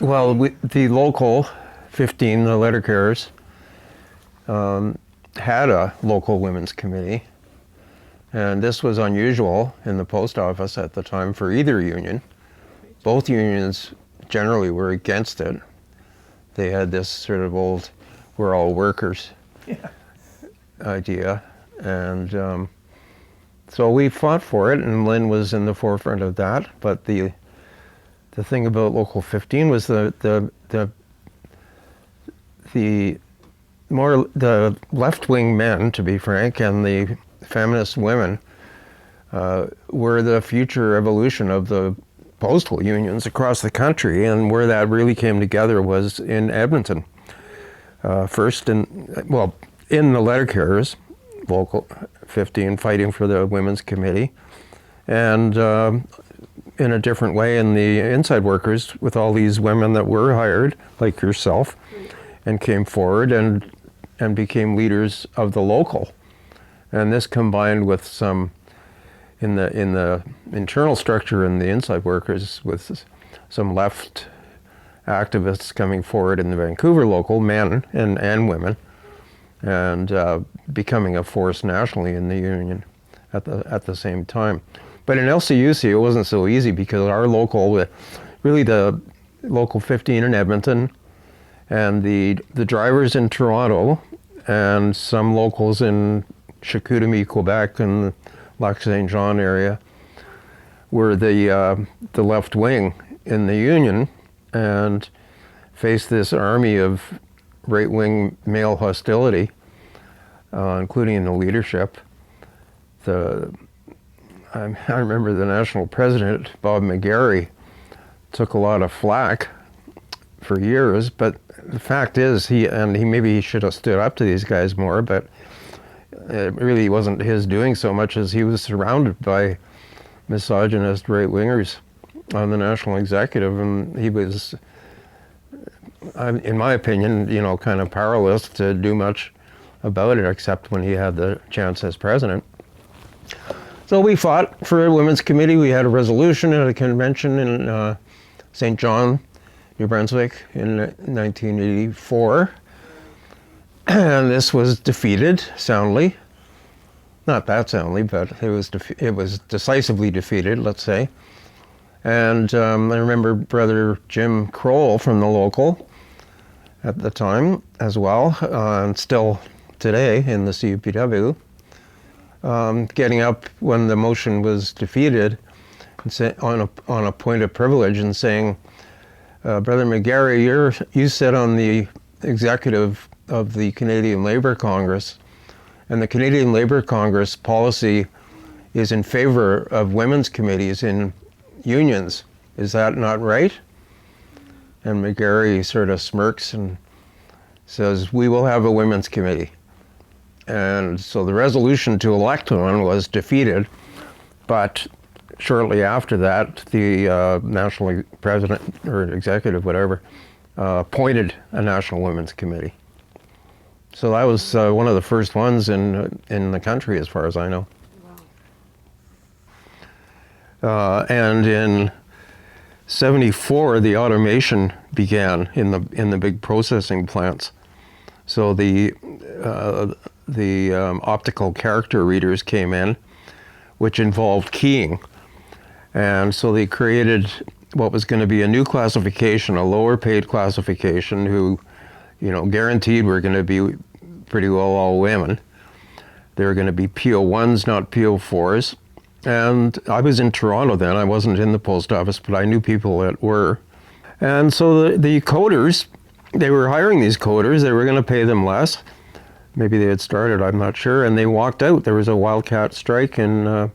Well, the local 15, the letter carriers, had a local women's committee, and this was unusual in the post office at the time for either union. Both unions generally were against it. They had this sort of old, we're all workers idea, and so we fought for it, and Lynn was in the forefront of that. But the thing about Local 15 was the left-wing men, to be frank, and the feminist women were the future evolution of the postal unions across the country, and where that really came together was in Edmonton. First, in the letter carriers, Local 15, fighting for the women's committee, and in a different way in the inside workers with all these women that were hired, like yourself, and came forward and became leaders of the local. And this combined with some in the internal structure in the inside workers with some left activists coming forward in the Vancouver local, men and women, and becoming a force nationally in the union at the same time. But in LCUC it wasn't so easy, because our local, really the Local 15 in Edmonton, and the drivers in Toronto, and some locals in Chicoutimi, Quebec, and the Lac Saint Jean area were the left wing in the union, and faced this army of right-wing male hostility, including in the leadership. I remember the national president, Bob McGarry, took a lot of flack for years, but the fact is he maybe should have stood up to these guys more, but it really wasn't his doing so much as he was surrounded by misogynist right-wingers on the national executive, and he was, in my opinion, kind of powerless to do much about it, except when he had the chance as president. So we fought for a women's committee. We had a resolution at a convention in St. John, New Brunswick in 1984. And this was defeated soundly. Not that soundly, but it was decisively defeated, let's say. And I remember Brother Jim Kroll from the local at the time as well, and still today in the CUPW, getting up when the motion was defeated and on a point of privilege and saying, Brother McGarry, you sit on the executive of the Canadian Labour Congress, and the Canadian Labour Congress policy is in favor of women's committees in unions. Is that not right? And McGarry sort of smirks and says, we will have a women's committee. And so the resolution to elect one was defeated, but shortly after that, the national president or executive, whatever, appointed a national women's committee. So that was one of the first ones in the country, as far as I know. Wow. And in '74, the automation began in the big processing plants. So the optical character readers came in, which involved keying. And so they created what was going to be a new classification, a lower paid classification, who, guaranteed were going to be pretty well all women. They were going to be PO1s, not PO4s. And I was in Toronto then. I wasn't in the post office, but I knew people that were. And so the coders, they were hiring these coders. They were going to pay them less. Maybe they had started, I'm not sure. And they walked out. There was a wildcat strike in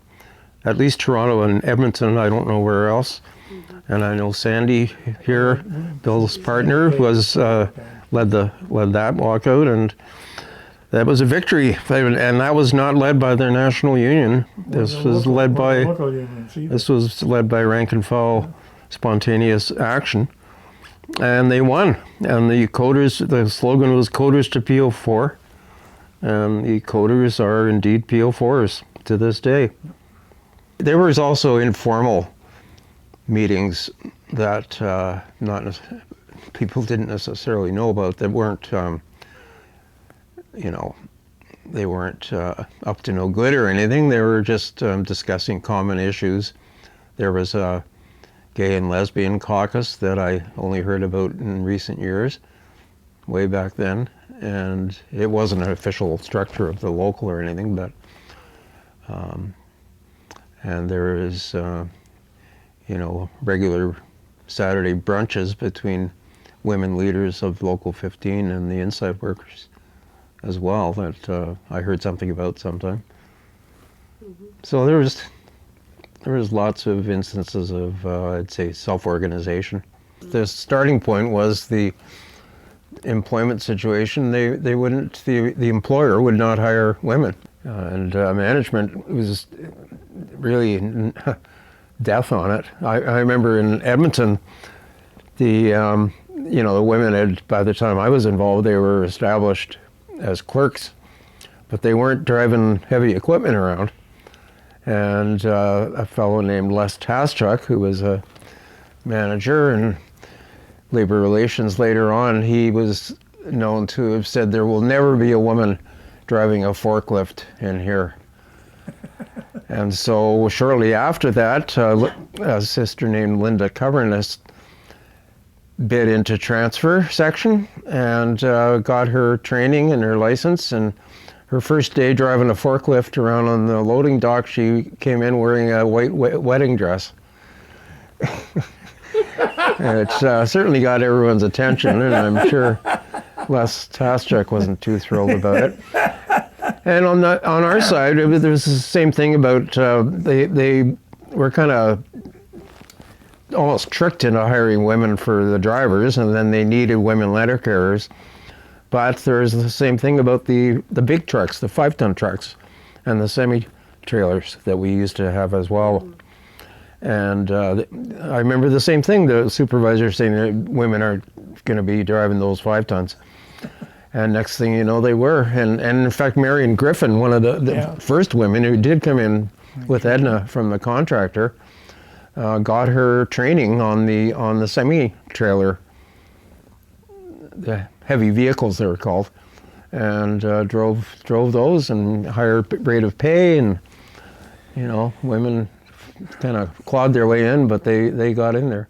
at least Toronto and Edmonton. I don't know where else. Mm-hmm. And I know Sandy here, Bill's partner, was led that walkout, and that was a victory. And that was not led by their national union. This was led by rank and file spontaneous action, and they won. And the coders, the slogan was "Coders to PO4," and the coders are indeed PO4s to this day. There was also informal meetings that people didn't necessarily know about, that weren't, they weren't up to no good or anything. They were just discussing common issues. There was a gay and lesbian caucus that I only heard about in recent years, way back then, and it wasn't an official structure of the local or anything, but and there is regular Saturday brunches between women leaders of Local 15 and the inside workers as well, that I heard something about sometime. Mm-hmm. So there was lots of instances of, I'd say, self-organization. The starting point was the employment situation. They wouldn't, the employer would not hire women. And management was really death on it. I remember in Edmonton, the women had, by the time I was involved, they were established as clerks, but they weren't driving heavy equipment around. And a fellow named Les Taschuk, who was a manager in labor relations later on, he was known to have said, "There will never be a woman driving a forklift in here." And so shortly after that, a sister named Linda Coverness bid into transfer section and got her training and her license. And her first day driving a forklift around on the loading dock, she came in wearing a white wedding dress. And it certainly got everyone's attention, and I'm sure Les Taschuk wasn't too thrilled about it. And on our side, there was the same thing about they were kind of almost tricked into hiring women for the drivers, and then they needed women letter carriers. But there's the same thing about the big trucks, the 5-ton trucks, and the semi-trailers that we used to have as well. And I remember the same thing, the supervisor saying that women aren't going to be driving those 5 tons. And next thing you know, they were. And in fact, Marion Griffin, one of the first women who did come in with Edna from the contractor, got her training on the semi-trailer, the heavy vehicles they were called, and drove those, and higher rate of pay, and women kind of clawed their way in, but they got in there.